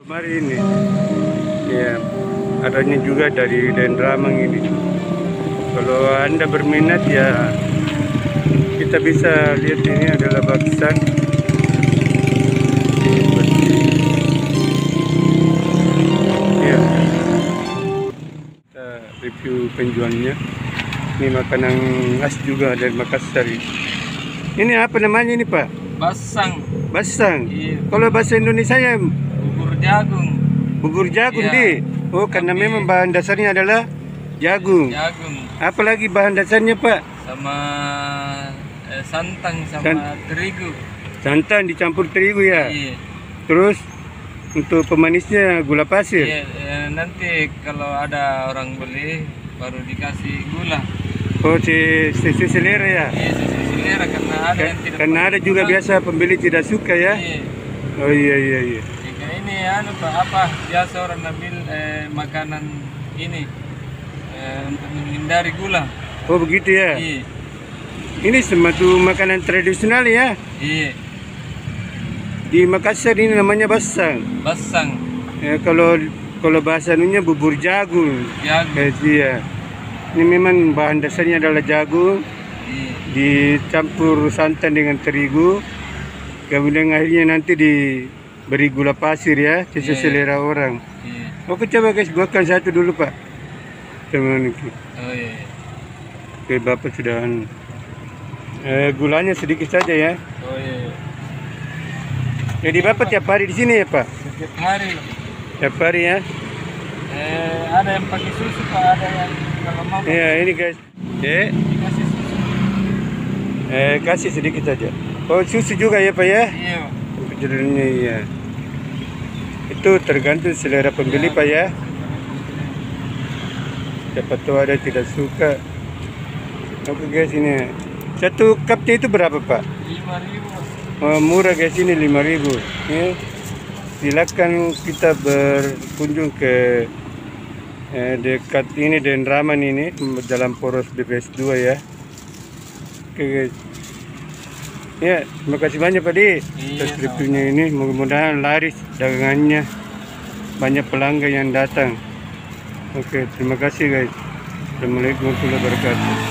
Mari ini, ya, adanya juga dari Dendramang ini. Kalau Anda berminat ya, kita bisa lihat ini adalah baksan. Ya, kita review penjualnya. Ini makanan khas juga dari Makassar. Ini apa namanya ini Pak? Basang. Basang. Iya. Kalau bahasa Indonesia ya Bubur jagung. bubur jagung Iya. di. Oh, karena Tapi memang bahan dasarnya adalah jagung. Jagung Apalagi bahan dasarnya Pak? sama santan sama terigu. Santan dicampur terigu ya. Iya. Terus untuk pemanisnya gula pasir. Iya, nanti kalau ada orang beli baru dikasih gula. Oh, si selera ya. Iya, sesuai selera karena ada yang tidak Karena ada pakai juga gula. biasa pembeli tidak suka ya. Iya. Oh iya iya iya. Jika ini Pak, apa biasa orang ambil makanan ini untuk menghindari gula. Oh begitu ya. Iya. Ini semacam makanan tradisional ya. Iya. Di Makassar ini namanya basang. Basang. Ya, kalau bahasa anunya bubur jagung. Jagung. Iya. Ini memang bahan dasarnya adalah jagung, Iya. dicampur santan dengan terigu, kemudian akhirnya nanti diberi gula pasir ya, sesuai Iya. selera orang. Iya. Oke coba guys, makan satu dulu Pak. Teman ini. Oh iya. Oke Bapak sudah gulanya sedikit saja ya. Oh iya. Jadi Bapak tiap hari di sini ya Pak? Setiap hari. Tiap hari ya? Ada yang pakai susu Pak, ada yang kalau mau Ya ini guys. dikasih susu. Kasih sedikit saja. Oh susu juga ya Pak ya? Iya. Judulnya iya. Itu tergantung selera pembeli Ya. Pak ya. Siapa tahu ada yang tidak suka. Oke guys ini. Satu cupnya itu berapa Pak? 5.000. Oh, murah guys ini 5.000 ya. Silakan kita berkunjung ke dekat ini Dendraman ini dalam poros BPS 2 ya. Oke guys. Ya, terima kasih banyak Pak Di atas Iya, reviewnya ini. Mudah-mudahan laris dagangannya. Banyak pelanggan yang datang. Oke, terima kasih guys. Assalamualaikum warahmatullahi wabarakatuh.